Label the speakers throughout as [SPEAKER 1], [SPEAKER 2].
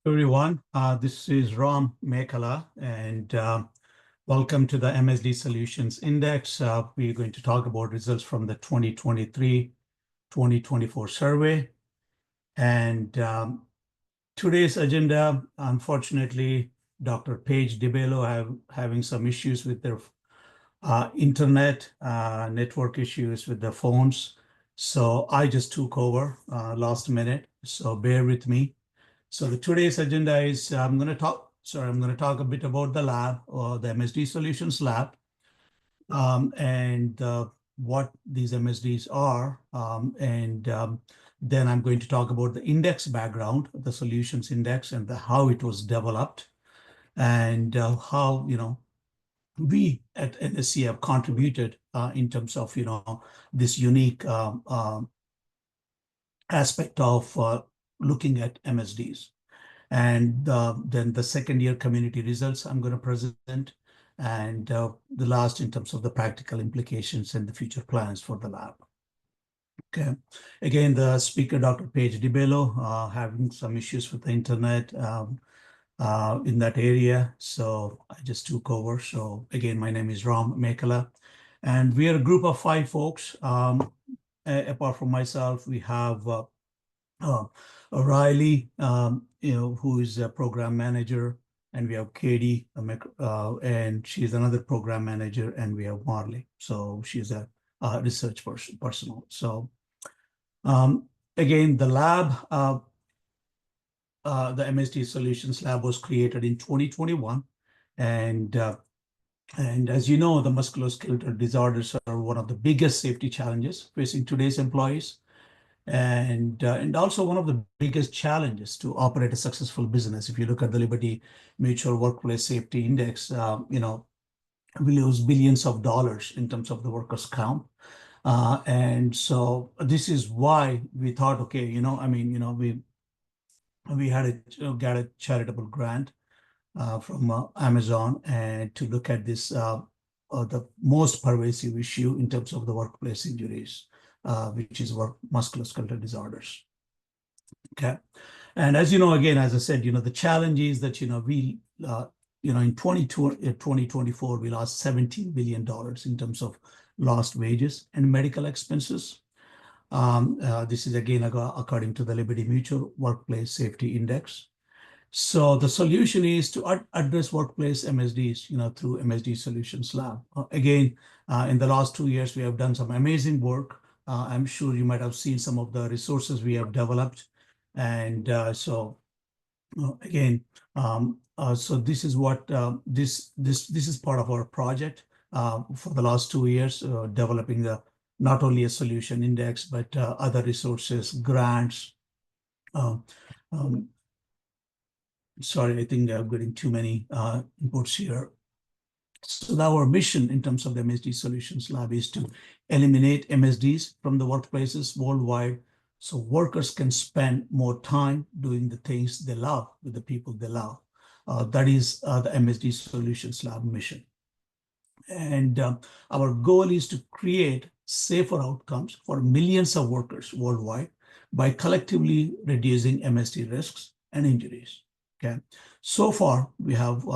[SPEAKER 1] Everyone. This is Ram Mekala, and welcome to the MSD Solutions Index. We're going to talk about results from the 2023-2024 survey. And today's agenda, unfortunately, Dr. Paige DeBello having some issues with their internet, network issues with the phones. So I just took over last minute, so bear with me. So today's agenda is I'm going to talk a bit about the lab, or the MSD Solutions Lab, and what these MSDs are, then I'm going to talk about the index background, the Solutions Index, and how it was developed, and how we at NSC have contributed in terms of this unique aspect of looking at MSDs. And then the second year community results I'm going to present, and the last in terms of the practical implications and the future plans for the lab. Okay. Again, the speaker, Dr. Paige DeBello, having some issues with the internet in that area. So I just took over. So again, my name is Ram Mekala, and we are a group of 5 folks. Apart from myself, we have Riley, who is a program manager, and we have Katie, and she's another program manager, and we have Marley. So she's a research personnel. So again, the lab, the MSD Solutions Lab was created in 2021, and as you know, the musculoskeletal disorders are one of the biggest safety challenges facing today's employees. And also one of the biggest challenges to operate a successful business. If you look at the Liberty Mutual Workplace Safety Index, we lose billions of dollars in terms of the workers' comp. And so this is why we thought, okay, we had got a charitable grant from Amazon, and to look at this, the most pervasive issue in terms of the workplace injuries, which is musculoskeletal disorders. Okay. And as you know, again, as I said, the challenge is that, we, in 2024, we lost $17 billion in terms of lost wages and medical expenses. This is again, according to the Liberty Mutual Workplace Safety Index. So the solution is to address workplace MSDs, through MSD Solutions Lab. Again, in the last 2 years, we have done some amazing work. I'm sure you might have seen some of the resources we have developed. And so again, so this is what this is part of our project for the last 2 years, developing not only a solution index, but other resources, grants. Sorry, I think I'm getting too many inputs here. So our mission in terms of the MSD Solutions Lab is to eliminate MSDs from the workplaces worldwide, so workers can spend more time doing the things they love with the people they love. That is the MSD Solutions Lab mission. And our goal is to create safer outcomes for millions of workers worldwide by collectively reducing MSD risks and injuries. Okay. So far, we have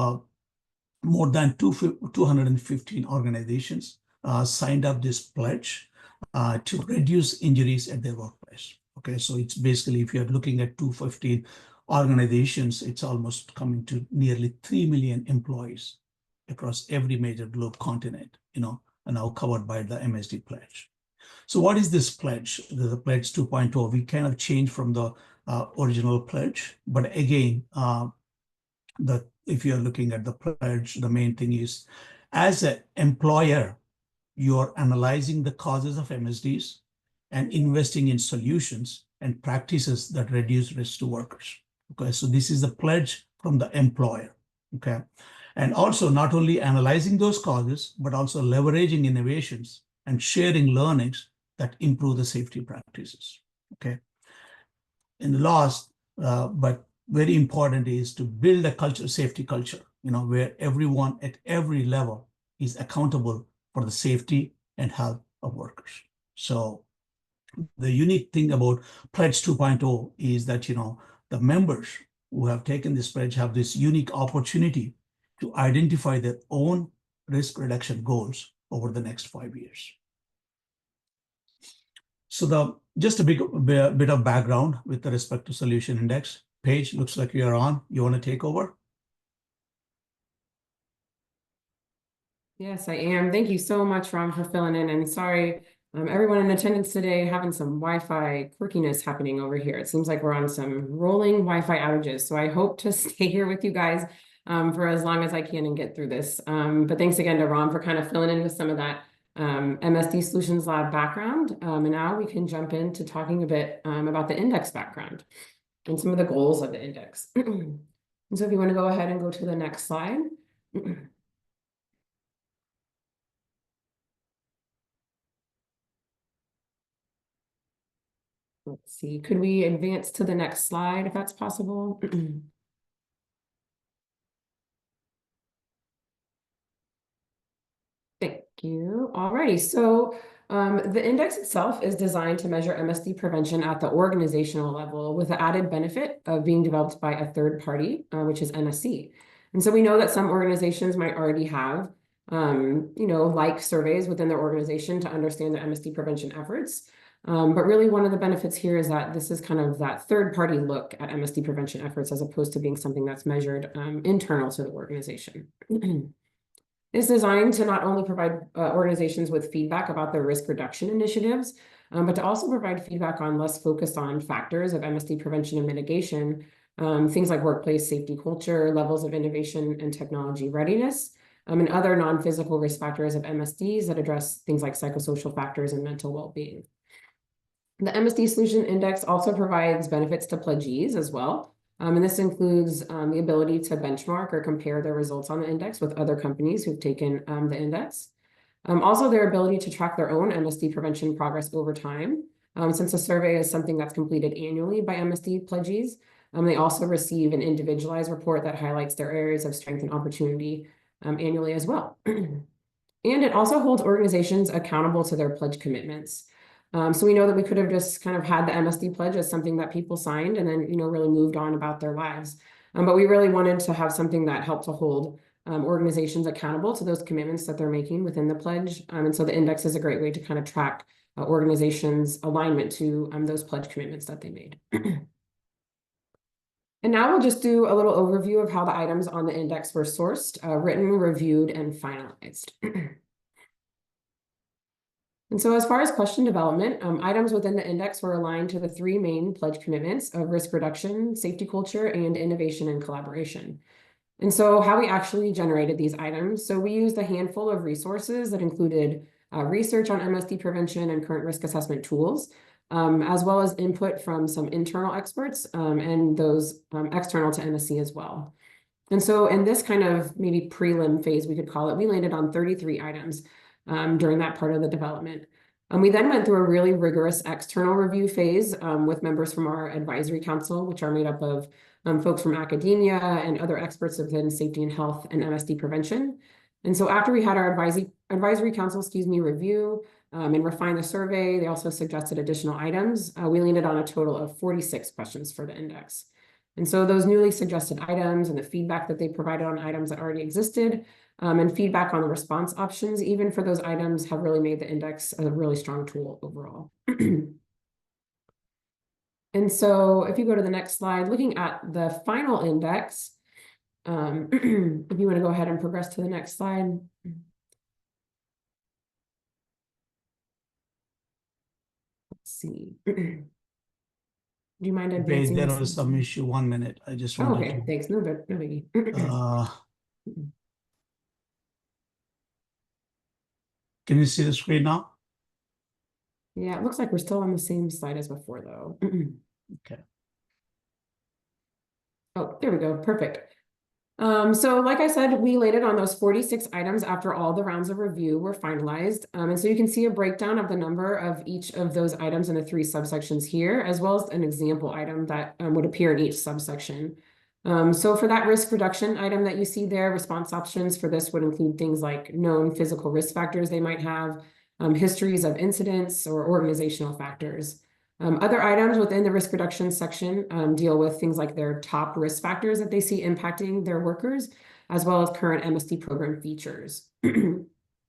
[SPEAKER 1] more than 215 organizations signed up this pledge to reduce injuries at their workplace. Okay, so it's basically, if you're looking at 215 organizations, it's almost coming to nearly 3 million employees across every major globe continent, are now covered by the MSD pledge. So what is this pledge? The pledge 2.0, we kind of changed from the original pledge, but again, if you're looking at the pledge, the main thing is, as an employer, you're analyzing the causes of MSDs and investing in solutions and practices that reduce risk to workers. Okay, so this is the pledge from the employer. Okay, and also not only analyzing those causes, but also leveraging innovations and sharing learnings that improve the safety practices. Okay, in the last, but very important, is to build a safety culture, where everyone at every level is accountable for the safety and health of workers. So the unique thing about Pledge 2.0 is that, the members who have taken this pledge have this unique opportunity to identify their own risk reduction goals over the next 5 years. So just a bit of background with respect to Solution Index. Paige, looks like you're on. You want to take over?
[SPEAKER 2] Yes, I am. Thank you so much, Ram, for filling in. And sorry, everyone in attendance today having some Wi-Fi quirkiness happening over here. It seems like we're on some rolling Wi-Fi outages. So I hope to stay here with you guys for as long as I can and get through this. But thanks again to Ram for kind of filling in with some of that MSD Solutions Lab background. And now we can jump into talking a bit about the index background and some of the goals of the index. And so if you want to go ahead and go to the next slide. Let's see, could we advance to the next slide if that's possible? Thank you. Alrighty, so the index itself is designed to measure MSD prevention at the organizational level with the added benefit of being developed by a third party, which is MSC. And so we know that some organizations might already have, like surveys within their organization to understand the MSD prevention efforts. But really one of the benefits here is that this is kind of that third party look at MSD prevention efforts as opposed to being something that's measured internal to the organization. It's designed to not only provide organizations with feedback about their risk reduction initiatives, but to also provide feedback on less focused on factors of MSD prevention and mitigation, things like workplace safety culture, levels of innovation and technology readiness, and other non-physical risk factors of MSDs that address things like psychosocial factors and mental well-being. The MSD Solution Index also provides benefits to pledgees as well. And this includes the ability to benchmark or compare their results on the index with other companies who've taken the index. Also, their ability to track their own MSD prevention progress over time. Since a survey is something that's completed annually by MSD pledgees, they also receive an individualized report that highlights their areas of strength and opportunity annually as well. And it also holds organizations accountable to their pledge commitments. So we know that we could have just kind of had the MSD pledge as something that people signed and then, really moved on about their lives. But we really wanted to have something that helped to hold organizations accountable to those commitments that they're making within the pledge. And so the index is a great way to kind of track organizations' alignment to those pledge commitments that they made. And now we'll just do a little overview of how the items on the index were sourced, written, reviewed, and finalized. And so as far as question development, items within the index were aligned to the three main pledge commitments of risk reduction, safety culture, and innovation and collaboration. And so how we actually generated these items. So we used a handful of resources that included research on MSD prevention and current risk assessment tools, as well as input from some internal experts and those external to MSC as well. And so in this kind of maybe prelim phase, we could call it, we landed on 33 items during that part of the development. We then went through a really rigorous external review phase with members from our advisory council, which are made up of folks from academia and other experts within safety and health and MSD prevention. And so after we had our advisory council, review and refine the survey, they also suggested additional items. We landed on a total of 46 questions for the index. And so those newly suggested items and the feedback that they provided on items that already existed and feedback on the response options, even for those items, have really made the index a really strong tool overall. And so if you go to the next slide, looking at the final index, if you want to go ahead and progress to the next slide. Let's see. Do you mind advancing?
[SPEAKER 1] There was some issue. 1 minute. I just wanted
[SPEAKER 2] okay, thanks. No biggie.
[SPEAKER 1] Can you see the screen now?
[SPEAKER 2] Yeah, it looks like we're still on the same slide as before, though.
[SPEAKER 1] Okay.
[SPEAKER 2] Oh, there we go. Perfect. So like I said, we landed on those 46 items after all the rounds of review were finalized. And so you can see a breakdown of the number of each of those items in the three subsections here, as well as an example item that would appear in each subsection. So for that risk reduction item that you see there, response options for this would include things like known physical risk factors they might have, histories of incidents or organizational factors. Other items within the risk reduction section deal with things like their top risk factors that they see impacting their workers, as well as current MSD program features.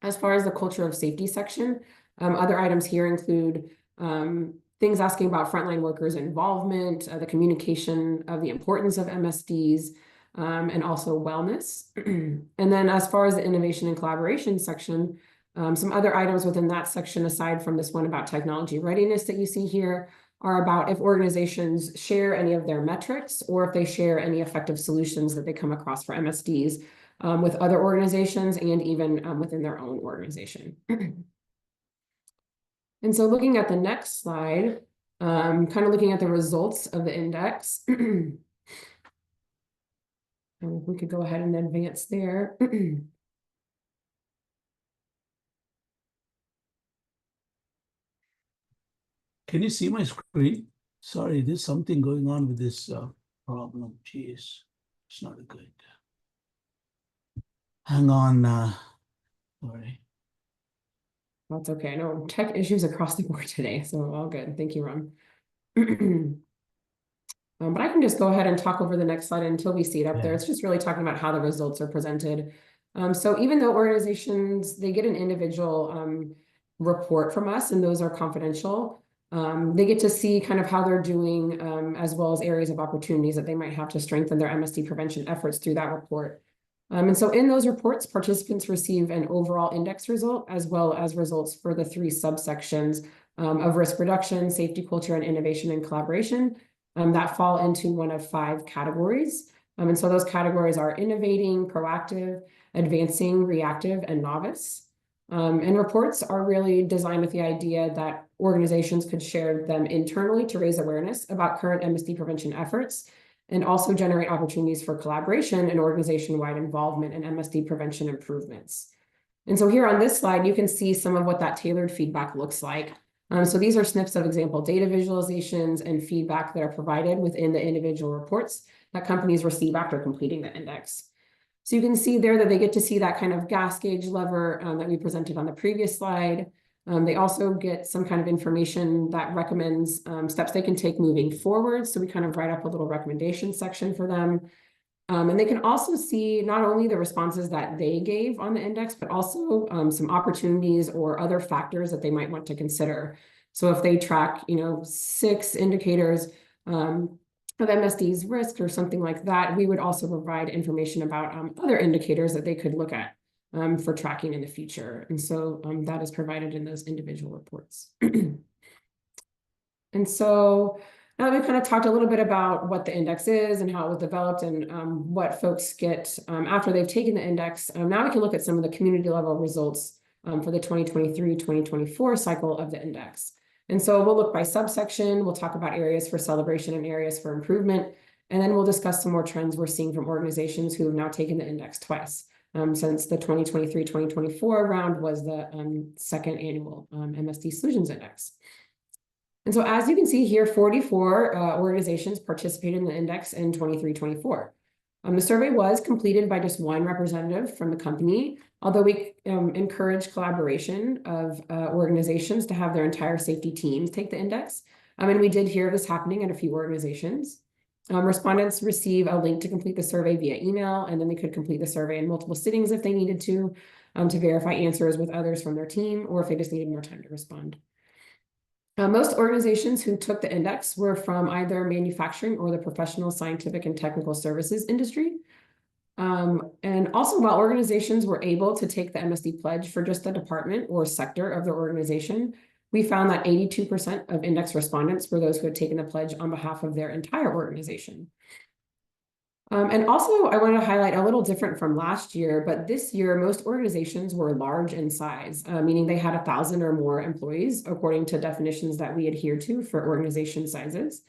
[SPEAKER 2] As far as the culture of safety section, other items here include things asking about frontline workers' involvement, the communication of the importance of MSDs, and also wellness. And then as far as the innovation and collaboration section, some other items within that section, aside from this one about technology readiness that you see here, are about if organizations share any of their metrics or if they share any effective solutions that they come across for MSDs with other organizations and even within their own organization. And so looking at the next slide, kind of looking at the results of the index. And we could go ahead and advance there.
[SPEAKER 1] Can you see my screen? Sorry, there's something going on with this problem. Jeez, it's not good. Hang on. Sorry.
[SPEAKER 2] That's okay. No tech issues across the board today, so all good. Thank you, Ron. But I can just go ahead and talk over the next slide until we see it up there. It's just really talking about how the results are presented. So even though organizations, they get an individual report from us, and those are confidential, they get to see kind of how they're doing, as well as areas of opportunities that they might have to strengthen their MSD prevention efforts through that report. And so in those reports, participants receive an overall index result, as well as results for the 3 subsections of risk reduction, safety culture, and innovation and collaboration that fall into one of 5 categories. And so those categories are innovating, proactive, advancing, reactive, and novice. And reports are really designed with the idea that organizations could share them internally to raise awareness about current MSD prevention efforts, and also generate opportunities for collaboration and organization-wide involvement in MSD prevention improvements. And so here on this slide, you can see some of what that tailored feedback looks like. So these are snips of example data visualizations and feedback that are provided within the individual reports that companies receive after completing the index. So you can see there that they get to see that kind of gas gauge lever that we presented on the previous slide. They also get some kind of information that recommends steps they can take moving forward. So we kind of write up a little recommendation section for them. And they can also see not only the responses that they gave on the index, but also some opportunities or other factors that they might want to consider. So if they track, 6 indicators of MSD's risk or something like that, we would also provide information about other indicators that they could look at for tracking in the future. And so that is provided in those individual reports. And so now we've kind of talked a little bit about what the index is and how it was developed and what folks get after they've taken the index. Now we can look at some of the community level results for the 2023-2024 cycle of the index. And so we'll look by subsection, we'll talk about areas for celebration and areas for improvement, and then we'll discuss some more trends we're seeing from organizations who have now taken the index twice. Since the 2023-2024 round was the second annual MSD Solutions Index. And so as you can see here, 44 organizations participated in the index in 23-24. The survey was completed by just 1 representative from the company, although we encourage collaboration of organizations to have their entire safety teams take the index. And we did hear of this happening at a few organizations. Respondents receive a link to complete the survey via email, and then they could complete the survey in multiple sittings if they needed to verify answers with others from their team, or if they just needed more time to respond. Most organizations who took the index were from either manufacturing or the professional, scientific, and technical services industry. And also, while organizations were able to take the MSD pledge for just the department or sector of their organization, we found that 82% of index respondents were those who had taken the pledge on behalf of their entire organization. And also, I wanted to highlight a little different from last year, but this year, most organizations were large in size, meaning they had 1,000 or more employees, according to definitions that we adhere to for organization sizes.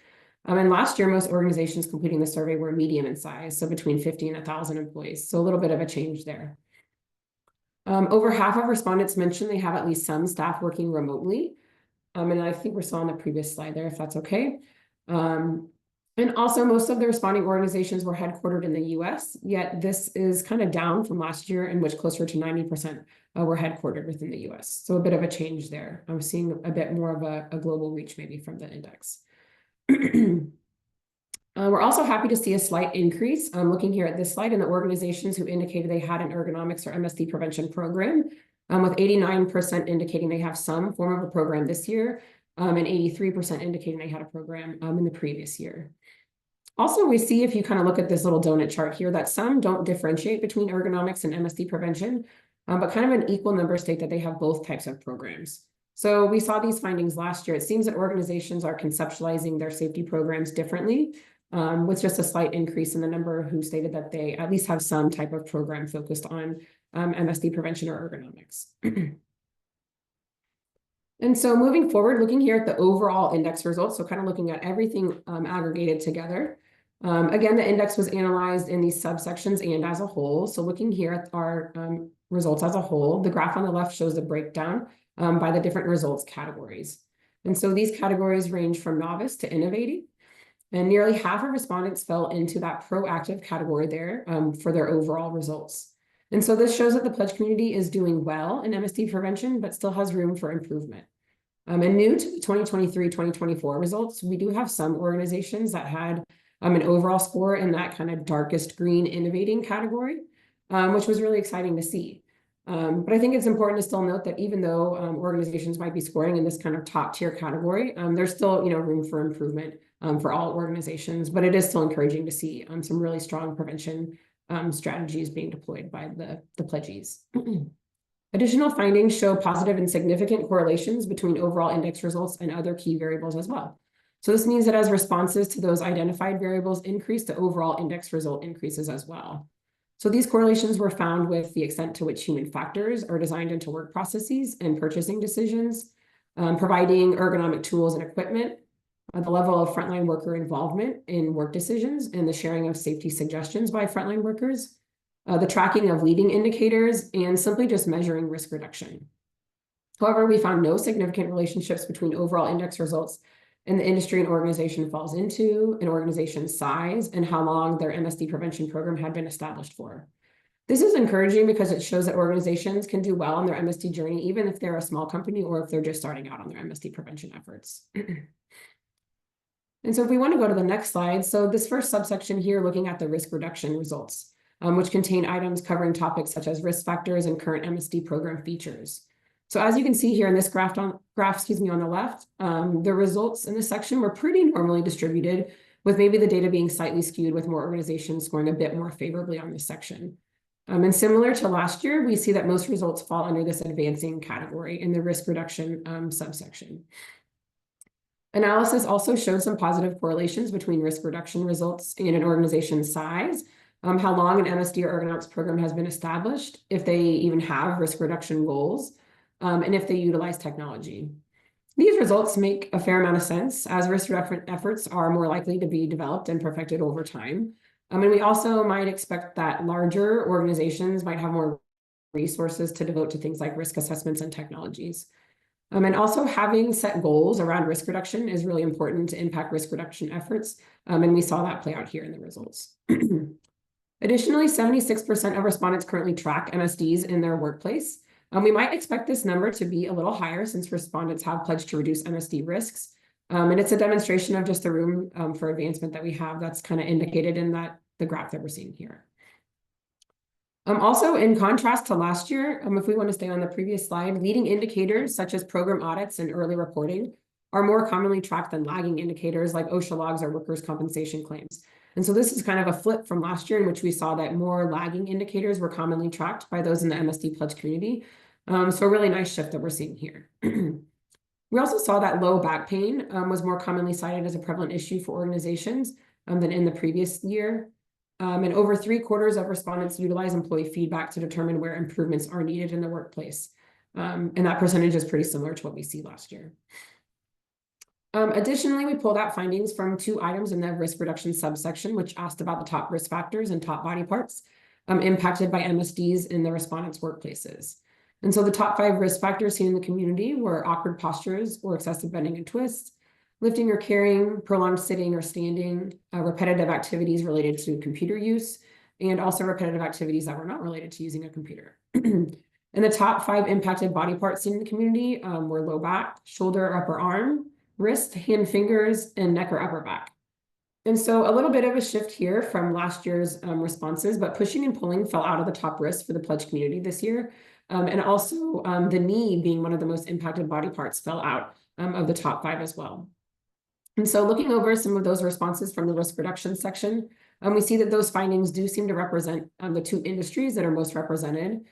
[SPEAKER 2] And last year, most organizations completing the survey were medium in size, so between 50 and 1,000 employees. So a little bit of a change there. Over half of respondents mentioned they have at least some staff working remotely. And I think we're still on the previous slide there, if that's okay. And also, most of the responding organizations were headquartered in the US, yet this is kind of down from last year, in which closer to 90% were headquartered within the US. So a bit of a change there. I'm seeing a bit more of a global reach maybe from the index. We're also happy to see a slight increase. Looking here at this slide in the organizations who indicated they had an ergonomics or MSD prevention program, with 89% indicating they have some form of a program this year, and 83% indicating they had a program in the previous year. Also, we see, if you kind of look at this little donut chart here, that some don't differentiate between ergonomics and MSD prevention, but kind of an equal number state that they have both types of programs. So we saw these findings last year. It seems that organizations are conceptualizing their safety programs differently, with just a slight increase in the number who stated that they at least have some type of program focused on MSD prevention or ergonomics. And so moving forward, looking here at the overall index results, so kind of looking at everything aggregated together. Again, the index was analyzed in these subsections and as a whole. So looking here at our results as a whole, the graph on the left shows the breakdown by the different results categories. And so these categories range from novice to innovating. And nearly half of respondents fell into that proactive category there for their overall results. And so this shows that the pledge community is doing well in MSD prevention, but still has room for improvement. And new to the 2023-2024 results, we do have some organizations that had an overall score in that kind of darkest green innovating category, which was really exciting to see. But I think it's important to still note that even though organizations might be scoring in this kind of top tier category, there's still room for improvement for all organizations, but it is still encouraging to see some really strong prevention strategies being deployed by the pledgees. Additional findings show positive and significant correlations between overall index results and other key variables as well. So this means that as responses to those identified variables increase, the overall index result increases as well. So these correlations were found with the extent to which human factors are designed into work processes and purchasing decisions, providing ergonomic tools and equipment, the level of frontline worker involvement in work decisions, and the sharing of safety suggestions by frontline workers, the tracking of leading indicators, and simply just measuring risk reduction. However, we found no significant relationships between overall index results and the industry an organization falls into, an organization's size, and how long their MSD prevention program had been established for. This is encouraging because it shows that organizations can do well on their MSD journey, even if they're a small company or if they're just starting out on their MSD prevention efforts. And so if we want to go to the next slide, so this first subsection here, looking at the risk reduction results, which contain items covering topics such as risk factors and current MSD program features. So as you can see here in this graph on the left, the results in this section were pretty normally distributed, with maybe the data being slightly skewed with more organizations scoring a bit more favorably on this section. And similar to last year, we see that most results fall under this advancing category in the risk reduction subsection. Analysis also showed some positive correlations between risk reduction results and an organization's size, how long an MSD or ergonomics program has been established, if they even have risk reduction goals, and if they utilize technology. These results make a fair amount of sense, as risk reduction efforts are more likely to be developed and perfected over time. And we also might expect that larger organizations might have more resources to devote to things like risk assessments and technologies. And also having set goals around risk reduction is really important to impact risk reduction efforts. And we saw that play out here in the results. Additionally, 76% of respondents currently track MSDs in their workplace. We might expect this number to be a little higher since respondents have pledged to reduce MSD risks. And it's a demonstration of just the room for advancement that we have that's kind of indicated in the graph that we're seeing here. Also, in contrast to last year, if we want to stay on the previous slide, leading indicators such as program audits and early reporting are more commonly tracked than lagging indicators like OSHA logs or workers' compensation claims. And so this is kind of a flip from last year, in which we saw that more lagging indicators were commonly tracked by those in the MSD pledge community. So a really nice shift that we're seeing here. We also saw that low back pain was more commonly cited as a prevalent issue for organizations than in the previous year. And over 3/4 of respondents utilize employee feedback to determine where improvements are needed in the workplace. And that percentage is pretty similar to what we see last year. Additionally, we pulled out findings from 2 items in the risk reduction subsection, which asked about the top risk factors and top body parts impacted by MSDs in the respondents' workplaces. And so the top 5 risk factors seen in the community were awkward postures or excessive bending and twists, lifting or carrying, prolonged sitting or standing, repetitive activities related to computer use, and also repetitive activities that were not related to using a computer. And the top 5 impacted body parts in the community were low back, shoulder or upper arm, wrist, hand, fingers, and neck or upper back. And so a little bit of a shift here from last year's responses, but pushing and pulling fell out of the top risk for the pledge community this year. And also the knee, being one of the most impacted body parts, fell out of the top 5 as well. And so looking over some of those responses from the risk reduction section, we see that those findings do seem to represent the 2 industries that are most represented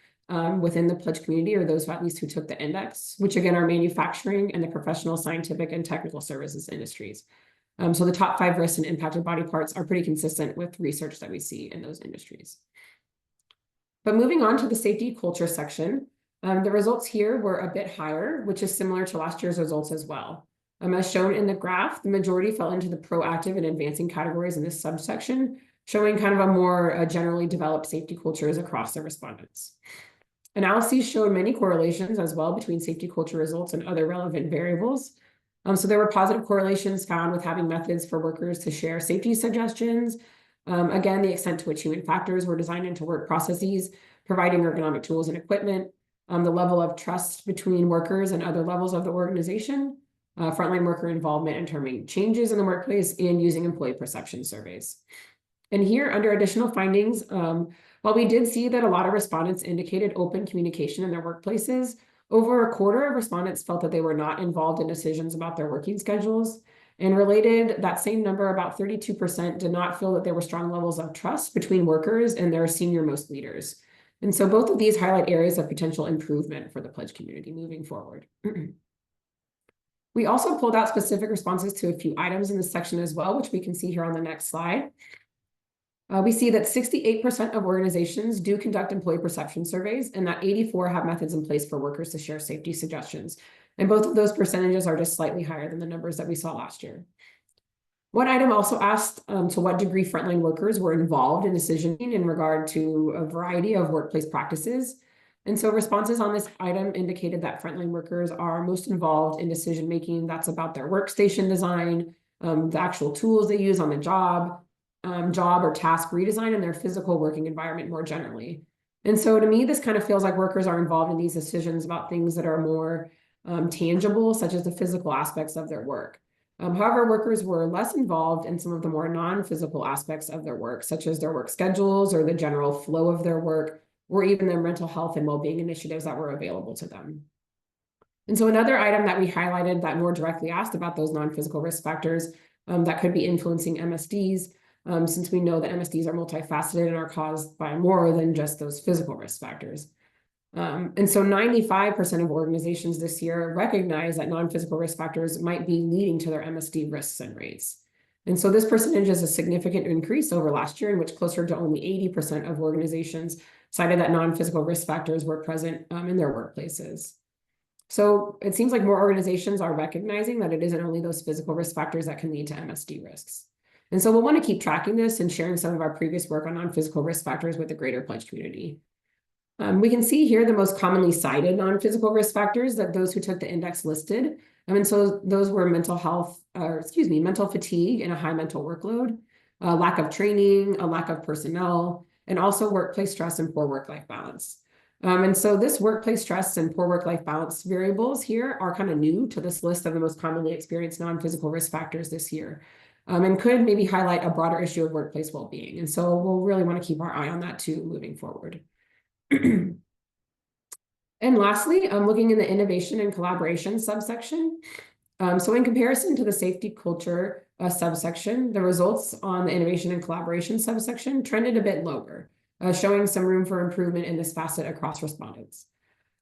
[SPEAKER 2] within the pledge community, or those at least who took the index, which again are manufacturing and the professional, scientific, and technical services industries. So the top 5 risks and impacted body parts are pretty consistent with research that we see in those industries. But moving on to the safety culture section, the results here were a bit higher, which is similar to last year's results as well. As shown in the graph, the majority fell into the proactive and advancing categories in this subsection, showing kind of a more generally developed safety cultures across the respondents. Analyses showed many correlations as well between safety culture results and other relevant variables. So there were positive correlations found with having methods for workers to share safety suggestions. Again, the extent to which human factors were designed into work processes, providing ergonomic tools and equipment, the level of trust between workers and other levels of the organization, frontline worker involvement in determining changes in the workplace, and using employee perception surveys. And here, under additional findings, while we did see that a lot of respondents indicated open communication in their workplaces, over a quarter of respondents felt that they were not involved in decisions about their working schedules. And related, that same number, about 32%, did not feel that there were strong levels of trust between workers and their senior-most leaders. And so both of these highlight areas of potential improvement for the pledge community moving forward. We also pulled out specific responses to a few items in this section as well, which we can see here on the next slide. We see that 68% of organizations do conduct employee perception surveys, and that 84 have methods in place for workers to share safety suggestions. And both of those percentages are just slightly higher than the numbers that we saw last year. One item also asked to what degree frontline workers were involved in decisioning in regard to a variety of workplace practices. And so responses on this item indicated that frontline workers are most involved in decision-making that's about their workstation design, the actual tools they use on the job or task redesign, and their physical working environment more generally. And so to me, this kind of feels like workers are involved in these decisions about things that are more tangible, such as the physical aspects of their work. However, workers were less involved in some of the more non-physical aspects of their work, such as their work schedules or the general flow of their work, or even their mental health and well-being initiatives that were available to them. And so another item that we highlighted that more directly asked about those non-physical risk factors that could be influencing MSDs, since we know that MSDs are multifaceted and are caused by more than just those physical risk factors. And so 95% of organizations this year recognize that non-physical risk factors might be leading to their MSD risks and rates. And so this percentage is a significant increase over last year, in which closer to only 80% of organizations cited that non-physical risk factors were present in their workplaces. So it seems like more organizations are recognizing that it isn't only those physical risk factors that can lead to MSD risks. And so we'll want to keep tracking this and sharing some of our previous work on non-physical risk factors with the greater pledge community. We can see here the most commonly cited non-physical risk factors that those who took the index listed. And so those were mental fatigue and a high mental workload, lack of training, a lack of personnel, and also workplace stress and poor work-life balance. And so this workplace stress and poor work-life balance variables here are kind of new to this list of the most commonly experienced non-physical risk factors this year. And could maybe highlight a broader issue of workplace well-being. And so we'll really want to keep our eye on that too moving forward. And lastly, looking in the innovation and collaboration subsection. So in comparison to the safety culture subsection, the results on the innovation and collaboration subsection trended a bit lower, showing some room for improvement in this facet across respondents.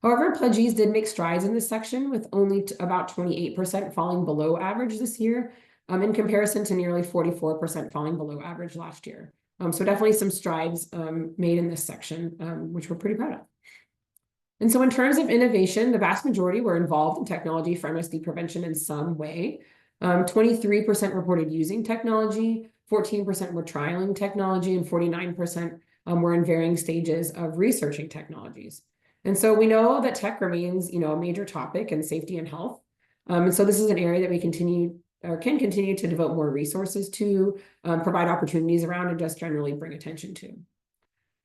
[SPEAKER 2] However, pledgees did make strides in this section, with only about 28% falling below average this year, in comparison to nearly 44% falling below average last year. So definitely some strides made in this section, which we're pretty proud of. And so in terms of innovation, the vast majority were involved in technology for MSD prevention in some way. 23% reported using technology, 14% were trialing technology, and 49% were in varying stages of researching technologies. And so we know that tech remains, a major topic in safety and health. And so this is an area that we continue or can continue to devote more resources to, provide opportunities around, and just generally bring attention to.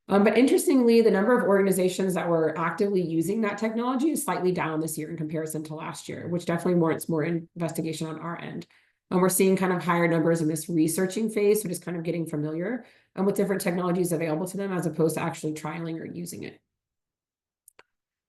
[SPEAKER 2] But interestingly, the number of organizations that were actively using that technology is slightly down this year in comparison to last year, which definitely warrants more investigation on our end. We're seeing kind of higher numbers in this researching phase, so just kind of getting familiar with different technologies available to them as opposed to actually trialing or using it.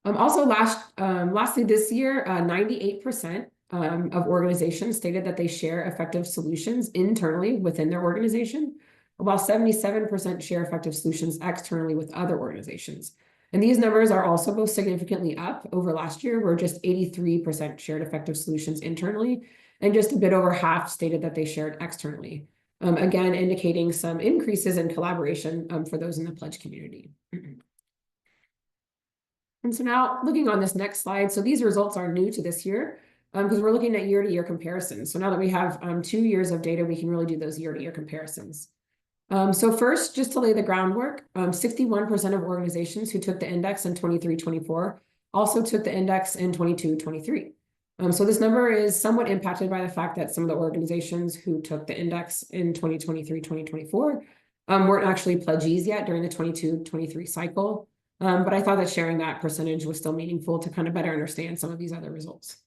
[SPEAKER 2] Also, lastly, this year, 98% of organizations stated that they share effective solutions internally within their organization, while 77% share effective solutions externally with other organizations. And these numbers are also both significantly up over last year, where just 83% shared effective solutions internally, and just a bit over half stated that they shared externally. Again, indicating some increases in collaboration for those in the pledge community. And so now looking on this next slide, so these results are new to this year because we're looking at year-to-year comparisons. So now that we have 2 years of data, we can really do those year-to-year comparisons. So first, just to lay the groundwork, 61% of organizations who took the index in 23-24 also took the index in 22-23. So this number is somewhat impacted by the fact that some of the organizations who took the index in 2023-2024 weren't actually pledgees yet during the 22-23 cycle. But I thought that sharing that percentage was still meaningful to kind of better understand some of these other results.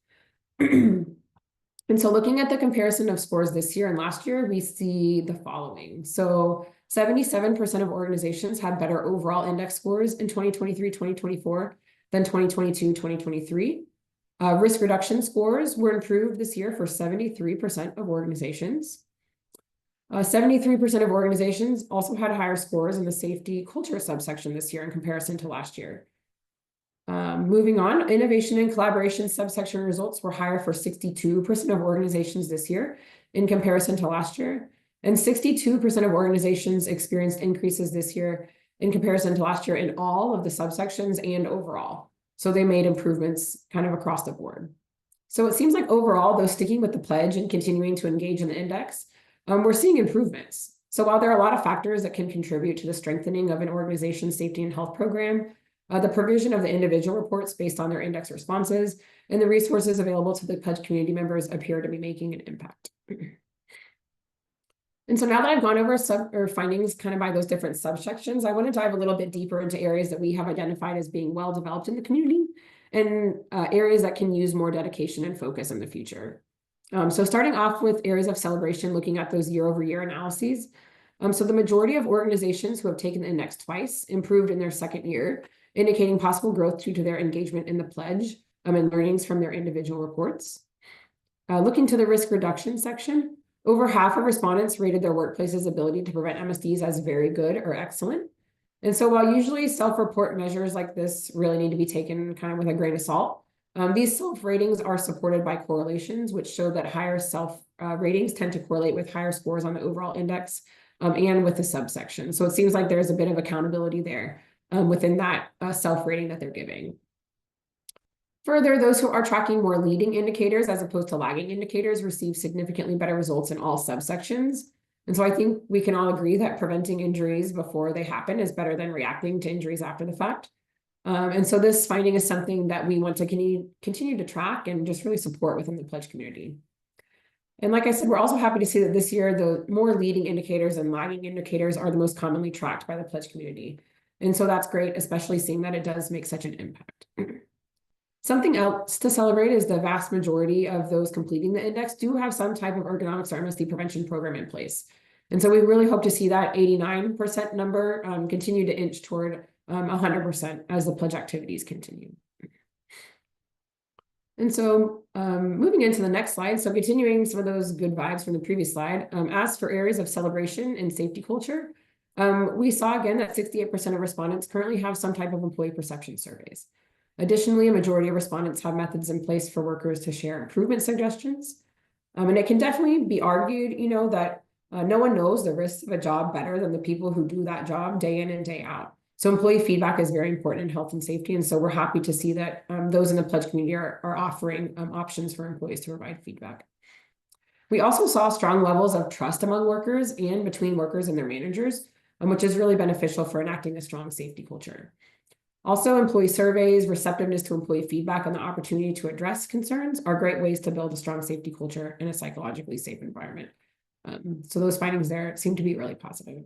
[SPEAKER 2] And so looking at the comparison of scores this year and last year, we see the following. So 77% of organizations had better overall index scores in 2023-2024 than 2022-2023. Risk reduction scores were improved this year for 73% of organizations. 73% of organizations also had higher scores in the safety culture subsection this year in comparison to last year. Moving on, innovation and collaboration subsection results were higher for 62% of organizations this year in comparison to last year. And 62% of organizations experienced increases this year in comparison to last year in all of the subsections and overall. So they made improvements kind of across the board. So it seems like overall, though sticking with the pledge and continuing to engage in the index, we're seeing improvements. So while there are a lot of factors that can contribute to the strengthening of an organization's safety and health program, the provision of the individual reports based on their index responses and the resources available to the pledge community members appear to be making an impact. And so now that I've gone over findings kind of by those different subsections, I want to dive a little bit deeper into areas that we have identified as being well developed in the community and areas that can use more dedication and focus in the future. So starting off with areas of celebration, looking at those year-over-year analyses. So the majority of organizations who have taken the index twice improved in their second year, indicating possible growth due to their engagement in the pledge and learnings from their individual reports. Looking to the risk reduction section, over half of respondents rated their workplace's ability to prevent MSDs as very good or excellent. And so while usually self-report measures like this really need to be taken kind of with a grain of salt, these self-ratings are supported by correlations, which show that higher self-ratings tend to correlate with higher scores on the overall index and with the subsection. So it seems like there's a bit of accountability there within that self-rating that they're giving. Further, those who are tracking more leading indicators as opposed to lagging indicators receive significantly better results in all subsections. And so I think we can all agree that preventing injuries before they happen is better than reacting to injuries after the fact. And so this finding is something that we want to continue to track and just really support within the pledge community. And like I said, we're also happy to see that this year, the more leading indicators and lagging indicators are the most commonly tracked by the pledge community. And so that's great, especially seeing that it does make such an impact. Something else to celebrate is the vast majority of those completing the index do have some type of ergonomics or MSD prevention program in place. And so we really hope to see that 89% number continue to inch toward 100% as the pledge activities continue. And so moving into the next slide, so continuing some of those good vibes from the previous slide, as for areas of celebration and safety culture, we saw again that 68% of respondents currently have some type of employee perception surveys. Additionally, a majority of respondents have methods in place for workers to share improvement suggestions. And it can definitely be argued, that no one knows the risks of a job better than the people who do that job day in and day out. So employee feedback is very important in health and safety. And so we're happy to see that those in the pledge community are offering options for employees to provide feedback. We also saw strong levels of trust among workers and between workers and their managers, which is really beneficial for enacting a strong safety culture. Also, employee surveys, receptiveness to employee feedback, and the opportunity to address concerns are great ways to build a strong safety culture in a psychologically safe environment. So those findings there seem to be really positive.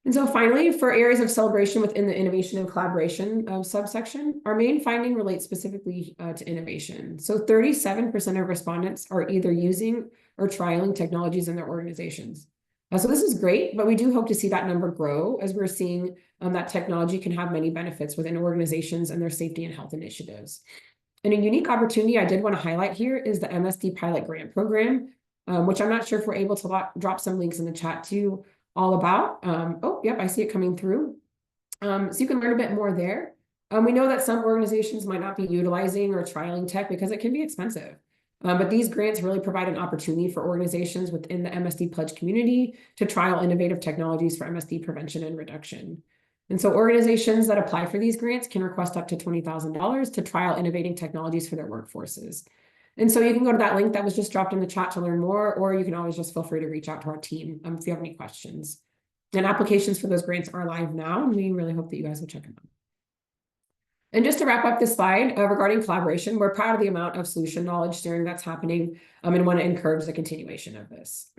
[SPEAKER 2] And so finally, for areas of celebration within the innovation and collaboration subsection, our main finding relates specifically to innovation. So 37% of respondents are either using or trialing technologies in their organizations. So this is great, but we do hope to see that number grow as we're seeing that technology can have many benefits within organizations and their safety and health initiatives. And a unique opportunity I did want to highlight here is the MSD Pilot Grant Program, which I'm not sure if we're able to drop some links in the chat too, all about. Oh, yep, I see it coming through. So you can learn a bit more there. We know that some organizations might not be utilizing or trialing tech because it can be expensive. But these grants really provide an opportunity for organizations within the MSD Pledge community to trial innovative technologies for MSD prevention and reduction. And so organizations that apply for these grants can request up to $20,000 to trial innovating technologies for their workforces. And so you can go to that link that was just dropped in the chat to learn more, or you can always just feel free to reach out to our team if you have any questions. And applications for those grants are live now, and we really hope that you guys will check them out. And just to wrap up this slide regarding collaboration, we're proud of the amount of solution knowledge sharing that's happening and want to encourage the continuation of this.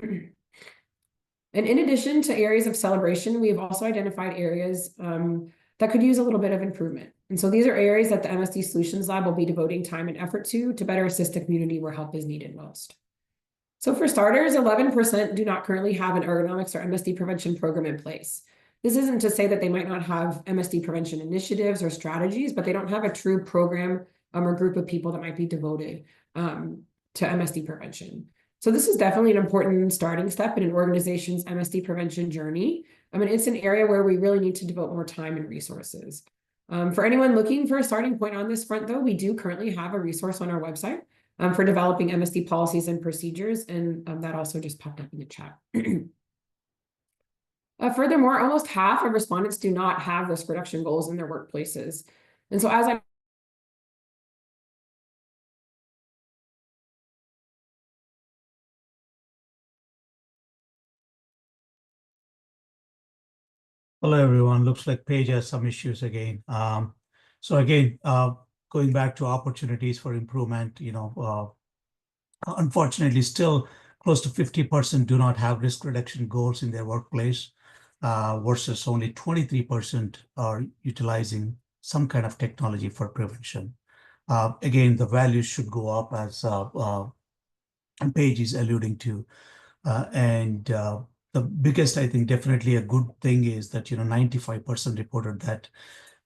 [SPEAKER 2] And in addition to areas of celebration, we have also identified areas that could use a little bit of improvement. And so these are areas that the MSD Solutions Lab will be devoting time and effort to better assist the community where help is needed most. So for starters, 11% do not currently have an ergonomics or MSD prevention program in place. This isn't to say that they might not have MSD prevention initiatives or strategies, but they don't have a true program or group of people that might be devoted to MSD prevention. So this is definitely an important starting step in an organization's MSD prevention journey. I mean, it's an area where we really need to devote more time and resources. For anyone looking for a starting point on this front, though, we do currently have a resource on our website for developing MSD policies and procedures, and that also just popped up in the chat. Furthermore, almost half of respondents do not have risk reduction goals in their workplaces. And so as I
[SPEAKER 1] Hello, everyone. Looks like Paige has some issues again. So again, going back to opportunities for improvement, unfortunately, still close to 50% do not have risk reduction goals in their workplace, versus only 23% are utilizing some kind of technology for prevention. Again, the values should go up as Paige is alluding to, the biggest, I think, definitely a good thing is that 95% reported that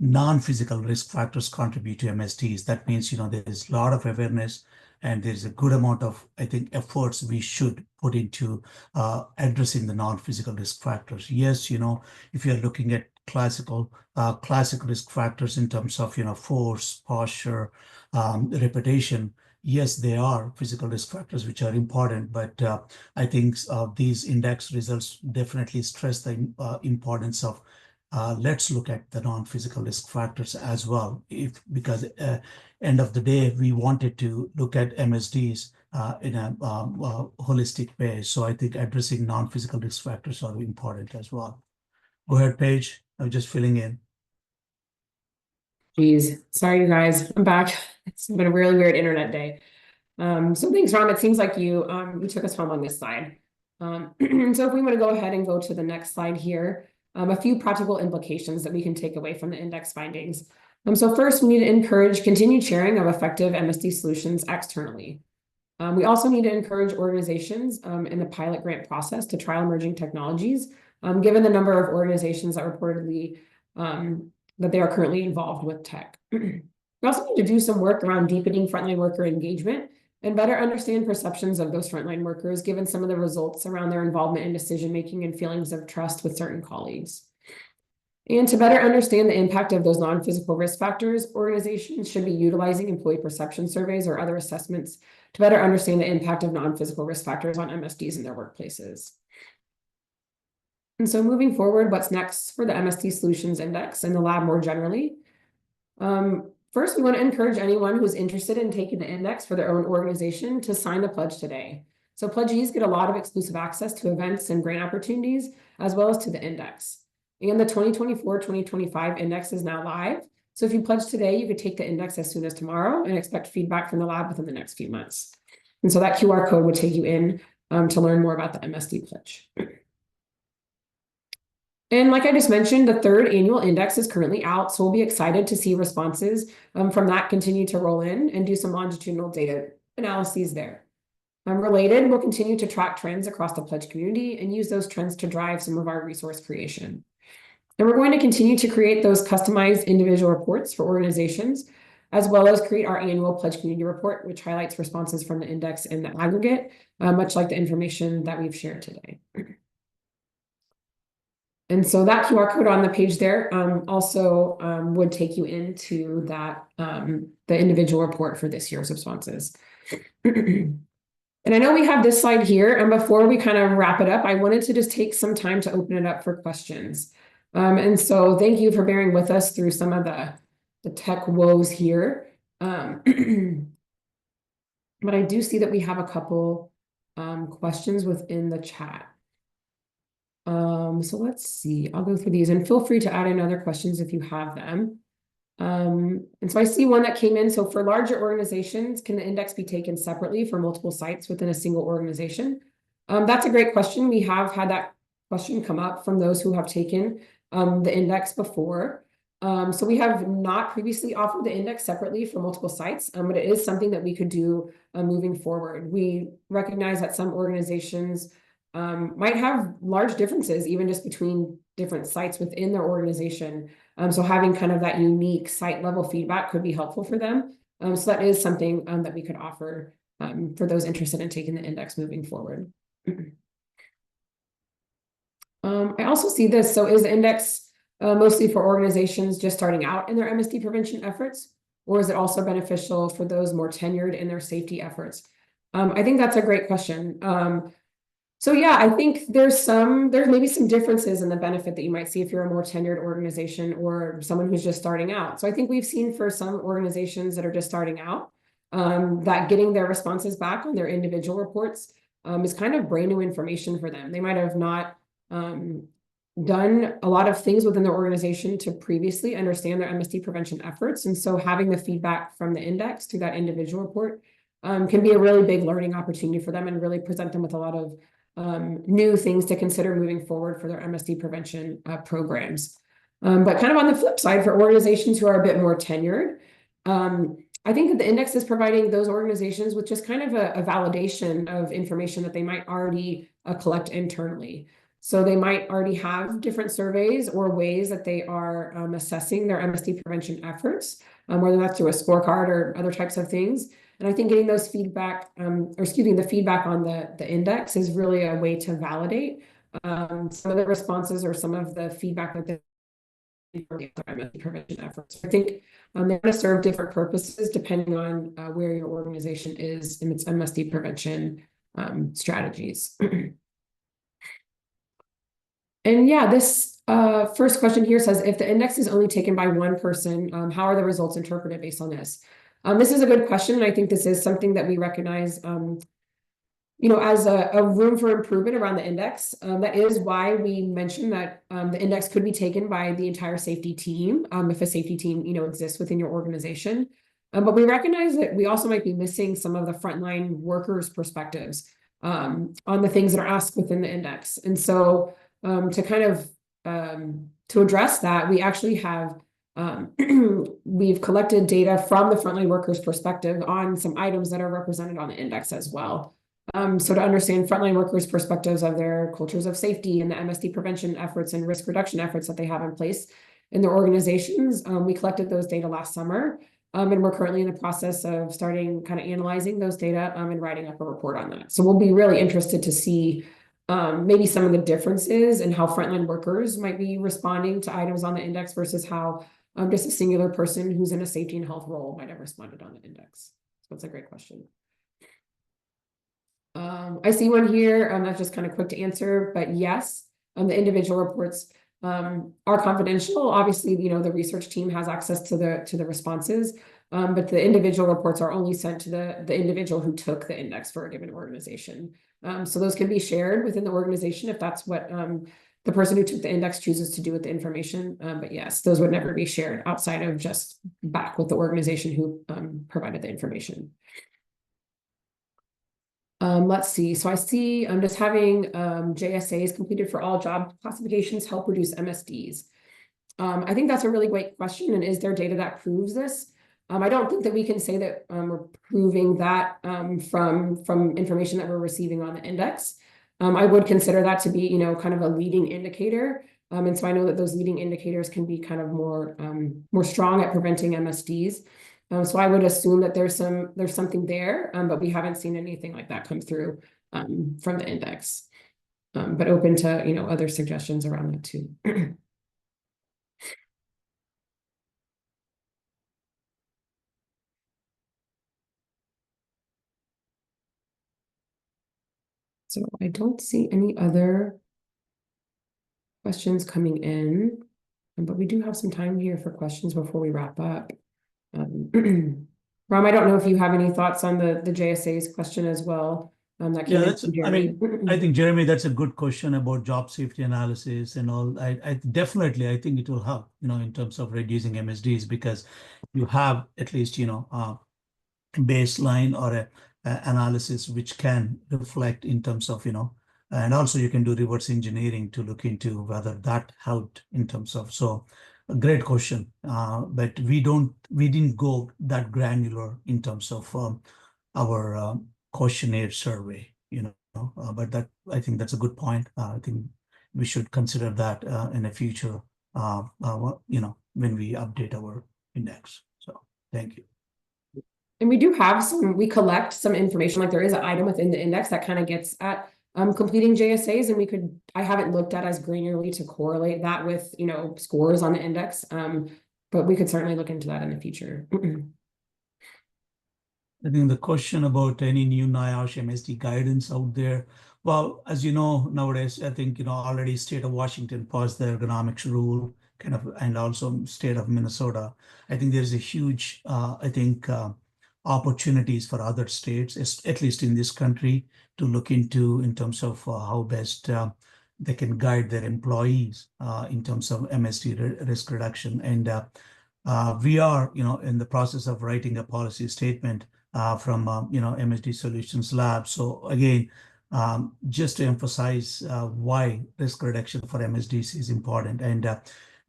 [SPEAKER 1] non-physical risk factors contribute to MSDs. That means there is a lot of awareness, and there's a good amount of, I think, efforts we should put into addressing the non-physical risk factors. Yes, if you're looking at classic risk factors in terms of force, posture, reputation. Yes, they are physical risk factors which are important, but I think these index results definitely stress the importance of let's look at the non-physical risk factors as well. Because end of the day, we wanted to look at MSDs in a holistic way. So I think addressing non-physical risk factors are important as well. Go ahead, Paige. I'm just filling in.
[SPEAKER 2] Geez, sorry, you guys. I'm back. It's been a really weird internet day. So thanks, Ram. It seems like you took us home on this slide. So if we want to go ahead and go to the next slide here, a few practical implications that we can take away from the index findings. So first, we need to encourage continued sharing of effective MSD solutions externally. We also need to encourage organizations in the pilot grant process to trial emerging technologies, given the number of organizations that reportedly that they are currently involved with tech. We also need to do some work around deepening frontline worker engagement and better understand perceptions of those frontline workers, given some of the results around their involvement in decision-making and feelings of trust with certain colleagues. And to better understand the impact of those non-physical risk factors, organizations should be utilizing employee perception surveys or other assessments to better understand the impact of non-physical risk factors on MSDs in their workplaces. And so moving forward, what's next for the MSD Solutions Index and the lab more generally? First, we want to encourage anyone who's interested in taking the index for their own organization to sign the pledge today. So pledgees get a lot of exclusive access to events and grant opportunities, as well as to the index. And the 2024-2025 index is now live. So if you pledge today, you could take the index as soon as tomorrow and expect feedback from the lab within the next few months. And so that QR code would take you in to learn more about the MSD pledge. And like I just mentioned, the third annual index is currently out, so we'll be excited to see responses from that continue to roll in and do some longitudinal data analyses there. Related, we'll continue to track trends across the pledge community and use those trends to drive some of our resource creation. And we're going to continue to create those customized individual reports for organizations, as well as create our annual pledge community report, which highlights responses from the index in the aggregate, much like the information that we've shared today. And so that QR code on the page there also would take you into that the individual report for this year's responses. And I know we have this slide here, and before we kind of wrap it up, I wanted to just take some time to open it up for questions. And so thank you for bearing with us through some of the tech woes here. But I do see that we have a couple questions within the chat. So let's see, I'll go through these and feel free to add in other questions if you have them. And so I see one that came in. So for larger organizations, can the index be taken separately for multiple sites within a single organization? That's a great question. We have had that question come up from those who have taken the index before. So we have not previously offered the index separately for multiple sites, but it is something that we could do moving forward. We recognize that some organizations might have large differences even just between different sites within their organization. So having kind of that unique site level feedback could be helpful for them. So that is something that we could offer for those interested in taking the index moving forward. I also see this. So is the index mostly for organizations just starting out in their MSD prevention efforts, or is it also beneficial for those more tenured in their safety efforts? I think that's a great question. So yeah, I think there's maybe some differences in the benefit that you might see if you're a more tenured organization or someone who's just starting out. So I think we've seen for some organizations that are just starting out, that getting their responses back on their individual reports is kind of brand new information for them. They might have not done a lot of things within their organization to previously understand their MSD prevention efforts. And so having the feedback from the index to that individual report can be a really big learning opportunity for them and really present them with a lot of new things to consider moving forward for their MSD prevention programs. But kind of on the flip side, for organizations who are a bit more tenured, I think that the index is providing those organizations with just kind of a validation of information that they might already collect internally. So they might already have different surveys or ways that they are assessing their MSD prevention efforts, whether that's through a scorecard or other types of things. And I think getting those feedback, the feedback on the index is really a way to validate some of the responses or some of the feedback that they for the MSD prevention efforts. I think they're going to serve different purposes depending on where your organization is in its MSD prevention strategies. And yeah, this first question here says, if the index is only taken by one person, how are the results interpreted based on this? This is a good question, and I think this is something that we recognize, as a room for improvement around the index. That is why we mentioned that the index could be taken by the entire safety team, if a safety team, exists within your organization. But we recognize that we also might be missing some of the frontline workers' perspectives on the things that are asked within the index. And so to kind of to address that, we actually have we've collected data from the frontline workers' perspective on some items that are represented on the index as well. So to understand frontline workers' perspectives of their cultures of safety and the MSD prevention efforts and risk reduction efforts that they have in place in their organizations, we collected those data last summer. And we're currently in the process of starting kind of analyzing those data and writing up a report on that. So we'll be really interested to see maybe some of the differences in how frontline workers might be responding to items on the index versus how just a singular person who's in a safety and health role might have responded on the index. So that's a great question. I see one here that's just kind of quick to answer, but yes, the individual reports are confidential. Obviously, the research team has access to the responses, but the individual reports are only sent to the individual who took the index for a given organization. So those can be shared within the organization if that's what the person who took the index chooses to do with the information. But yes, those would never be shared outside of just back with the organization who provided the information. Let's see. So I see I'm just having JSAs completed for all job classifications help reduce MSDs. I think that's a really great question. And is there data that proves this? I don't think that we can say that we're proving that from information that we're receiving on the index. I would consider that to be, you know, kind of a leading indicator. And so I know that those leading indicators can be kind of more strong at preventing MSDs. So I would assume that there's something there, but we haven't seen anything like that come through from the index. But open to, you know, other suggestions around that too. So I don't see any other questions coming in, but we do have some time here for questions before we wrap up. Ram, I don't know if you have any thoughts on the JSA's question as well. That came in from Jeremy.
[SPEAKER 1] I think, Jeremy, that's a good question about job safety analysis and all. I definitely, I think it will help, you know, in terms of reducing MSDs, because you have at least, you know, baseline or a analysis which can reflect in terms of, you know, and also you can do reverse engineering to look into whether that helped in terms of. So a great question, but we didn't go that granular in terms of our questionnaire survey, you know, but that, I think that's a good point. I think we should consider that in the future, you know, when we update our index. So thank you.
[SPEAKER 2] And we do have we collect some information, like there is an item within the index that kind of gets at completing JSAs, and I haven't looked at as granularly to correlate that with, you know, scores on the index. But we could certainly look into that in the future.
[SPEAKER 1] I think the question about any new NIOSH MSD guidance out there. Well, as you know, nowadays, I think, you know, already state of Washington passed the ergonomics rule, kind of, and also state of Minnesota. I think there's a huge, I think, opportunities for other states, at least in this country, to look into in terms of how best they can guide their employees in terms of MSD risk reduction. And we are, you know, in the process of writing a policy statement from, you know, MSD Solutions Lab. So again, just to emphasize why risk reduction for MSDs is important. And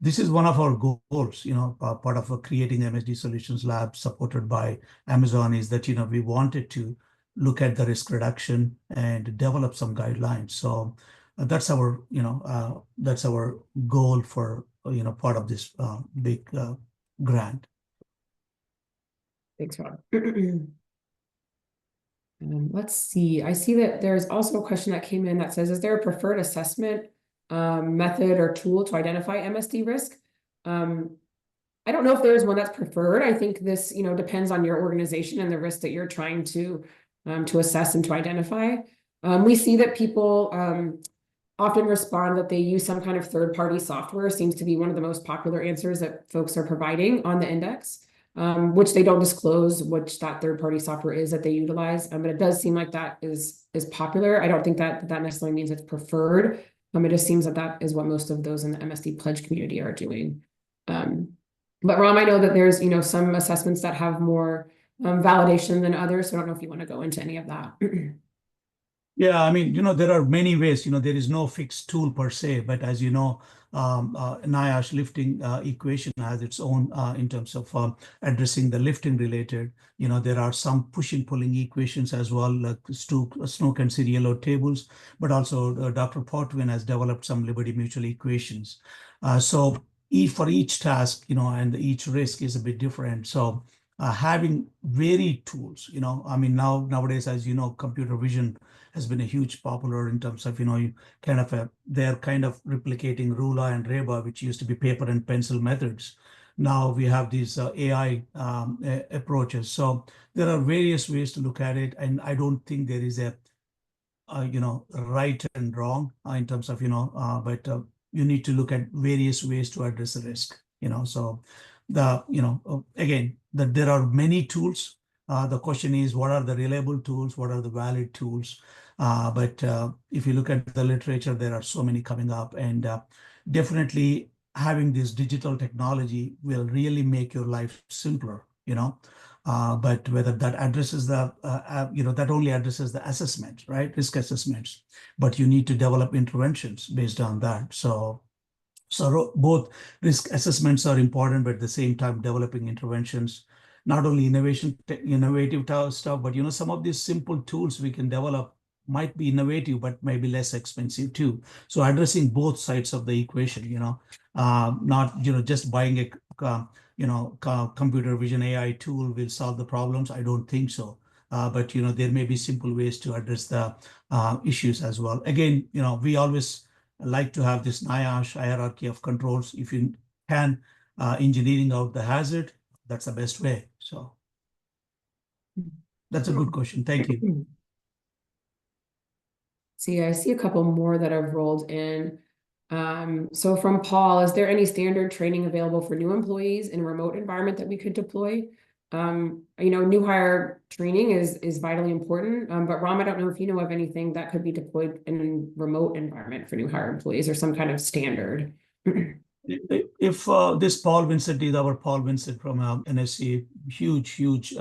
[SPEAKER 1] this is one of our goals, you know, part of creating MSD Solutions Lab supported by Amazon, is that, you know, we wanted to look at the risk reduction and develop some guidelines. So that's our, you know, that's our goal for, you know, part of this big grant.
[SPEAKER 2] Thanks, Rob. Let's see. I see that there's also a question that came in that says, is there a preferred assessment method or tool to identify MSD risk? I don't know if there is one that's preferred. I think this, you know, depends on your organization and the risk that you're trying to assess and to identify. We see that people often respond that they use some kind of third-party software. Seems to be one of the most popular answers that folks are providing on the index, which they don't disclose which that third-party software is that they utilize. But it does seem like that is popular. I don't think that necessarily means it's preferred. It just seems that that is what most of those in the MSD pledge community are doing. But Ram, I know that there's, you know, some assessments that have more validation than others. So I don't know if you want to go into any of that.
[SPEAKER 1] Yeah, I mean, you know, there are many ways, you know, there is no fixed tool per se, but as you know, NIOSH lifting equation has its own in terms of addressing the lifting related. You know, there are some pushing pulling equations as well, like Snook and serial load tables, but also Dr. Portwin has developed some Liberty Mutual equations. So for each task, you know, and each risk is a bit different. So having varied tools, you know, I mean, nowadays, as you know, computer vision has been a huge popular in terms of, you know, you kind of they're kind of replicating Rula and Reba, which used to be paper and pencil methods. Now we have these AI approaches. So there are various ways to look at it, and I don't think there is a you know, right and wrong in terms of, you know, but you need to look at various ways to address the risk. You know, so you know, again, that there are many tools, The question is, what are the reliable tools? What are the valid tools? But if you look at the literature, there are so many coming up, and definitely having this digital technology will really make your life simpler, but whether that addresses that only addresses the assessment, right? Risk assessments, but you need to develop interventions based on that. So both risk assessments are important, but at the same time, developing interventions, not only innovative stuff, but some of these simple tools we can develop might be innovative, but maybe less expensive too. So addressing both sides of the equation, not just buying a computer vision AI tool will solve the problems. I don't think so. But there may be simple ways to address the issues as well. Again, we always like to have this NIOSH hierarchy of controls. If you can engineering out the hazard, that's the best way. So that's a good question. Thank you.
[SPEAKER 2] See, I see a couple more that have rolled in. So from Paul, is there any standard training available for new employees in a remote environment that we could deploy? New hire training is vitally important. But Ram, I don't know if you know of anything that could be deployed in a remote environment for new hire employees or some kind of standard.
[SPEAKER 1] If this Paul Vincent is our Paul Vincent from NSC, huge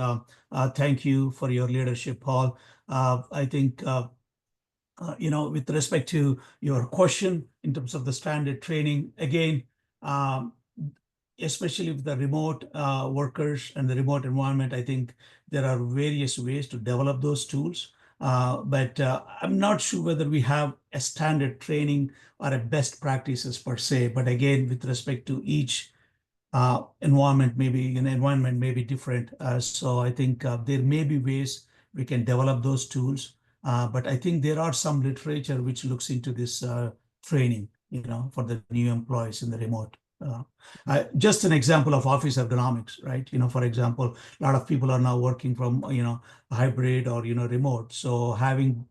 [SPEAKER 1] thank you for your leadership, Paul. I think with respect to your question in terms of the standard training, again, especially with the remote workers and the remote environment, I think there are various ways to develop those tools. But I'm not sure whether we have a standard training or a best practices per se. But again, with respect to each environment may be different. So I think there may be ways we can develop those tools. But I think there are some literature which looks into this training, for the new employees in the remote. Just an example of office ergonomics, right? For example, a lot of people are now working from, hybrid or, remote. So having,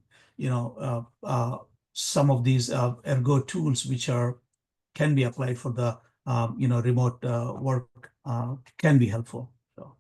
[SPEAKER 1] some of these ergo tools which can be applied for the, remote work can be helpful. So.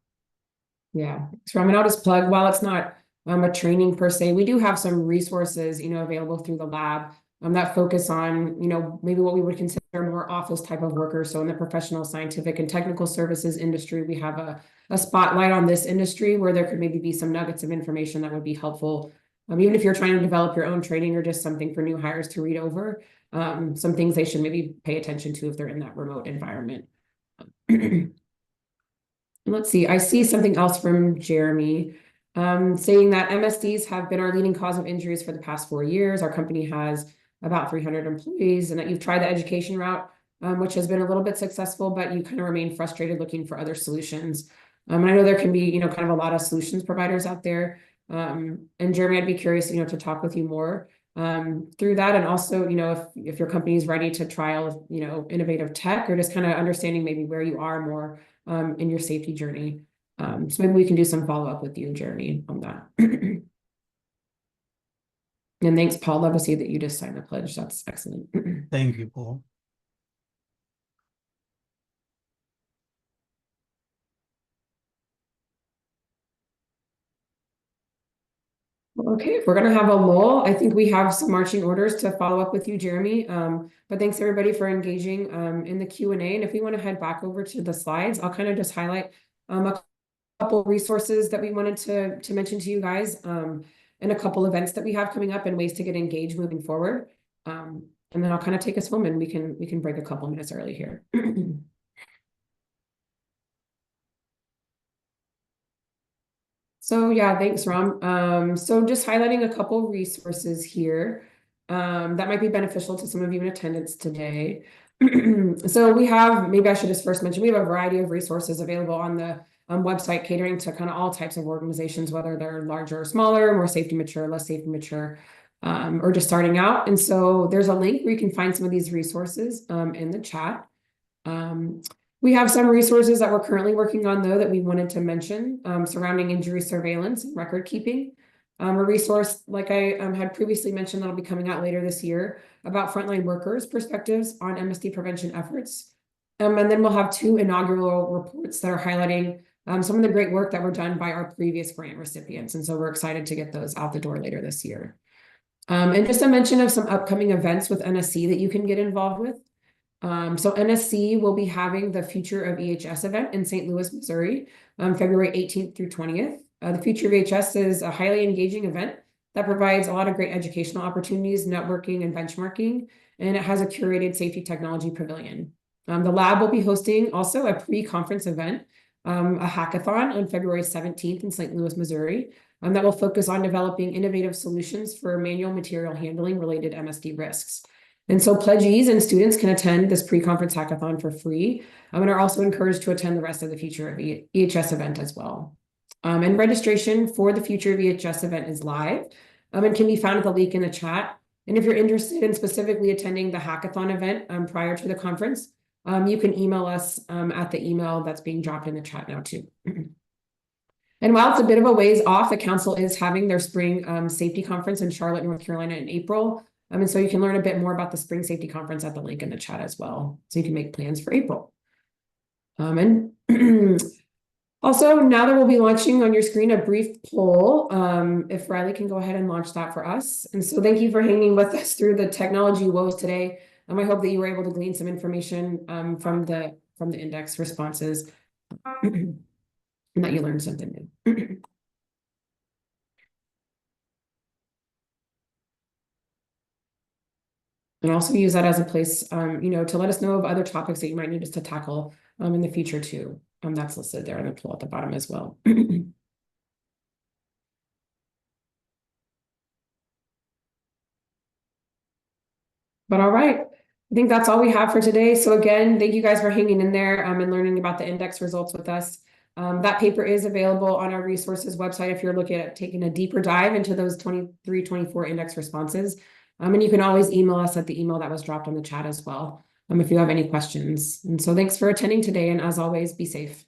[SPEAKER 2] Yeah. So I'll just plug, while it's not a training per se, we do have some resources, available through the lab that focus on, maybe what we would consider more office type of workers. So in the professional, scientific, and technical services industry, we have a spotlight on this industry where there could maybe be some nuggets of information that would be helpful. Even if you're trying to develop your own training or just something for new hires to read over, some things they should maybe pay attention to if they're in that remote environment. Let's see, I see something else from Jeremy saying that MSDs have been our leading cause of injuries for the past 4 years. Our company has about 300 employees, and that you've tried the education route, which has been a little bit successful, but you kind of remain frustrated looking for other solutions. And I know there can be, kind of a lot of solutions providers out there. And Jeremy, I'd be curious, to talk with you more through that. And also, if your company is ready to trial, innovative tech, or just kind of understanding maybe where you are more in your safety journey. So maybe we can do some follow-up with you, Jeremy, on that. And thanks, Paul. Love to see that you just signed the pledge. That's excellent.
[SPEAKER 1] Thank you, Paul.
[SPEAKER 2] Okay, if we're going to have a lull, I think we have some marching orders to follow up with you, Jeremy. But thanks everybody for engaging in the Q&A. And if we want to head back over to the slides, I'll kind of just highlight a couple resources that we wanted to mention to you guys, and a couple events that we have coming up and ways to get engaged moving forward. And then I'll kind of take us home, and we can break a couple minutes early here. So yeah, thanks, Ram. So just highlighting a couple resources here that might be beneficial to some of you in attendance today. So we have, maybe I should just first mention, we have a variety of resources available on the website catering to kind of all types of organizations, whether they're larger or smaller, more safety mature, less safety mature, or just starting out. And so there's a link where you can find some of these resources in the chat. We have some resources that we're currently working on, though, that we wanted to mention surrounding injury surveillance and record keeping. A resource, like I had previously mentioned, that'll be coming out later this year about frontline workers' perspectives on MSD prevention efforts. And then we'll have 2 inaugural reports that are highlighting some of the great work that were done by our previous grant recipients. And so we're excited to get those out the door later this year. And just a mention of some upcoming events with NSC that you can get involved with. So NSC will be having the Future of EHS event in St. Louis, Missouri, February 18th through 20th. The Future of EHS is a highly engaging event that provides a lot of great educational opportunities, networking, and benchmarking, and it has a curated safety technology pavilion. The lab will be hosting also a pre-conference event, a hackathon on February 17th in St. Louis, Missouri, that will focus on developing innovative solutions for manual material handling related MSD risks. And so pledgees and students can attend this pre-conference hackathon for free, and are also encouraged to attend the rest of the Future of EHS event as well. And registration for the Future of EHS event is live, and can be found at the link in the chat. And if you're interested in specifically attending the hackathon event prior to the conference, you can email us at the email that's being dropped in the chat now too. And while it's a bit of a ways off, the council is having their spring safety conference in Charlotte, North Carolina in April. And so you can learn a bit more about the spring safety conference at the link in the chat as well. So you can make plans for April. And also, now that we'll be launching on your screen a brief poll, if Riley can go ahead and launch that for us. And so thank you for hanging with us through the technology woes today. I hope that you were able to glean some information from the index responses and that you learned something new. And also use that as a place, to let us know of other topics that you might need us to tackle in the future too. That's listed there in the poll at the bottom as well. But all right, I think that's all we have for today. So again, thank you guys for hanging in there and learning about the index results with us. That paper is available on our resources website if you're looking at taking a deeper dive into those 23, 24 index responses. And you can always email us at the email that was dropped on the chat as well, if you have any questions. And so thanks for attending today. And as always, be safe.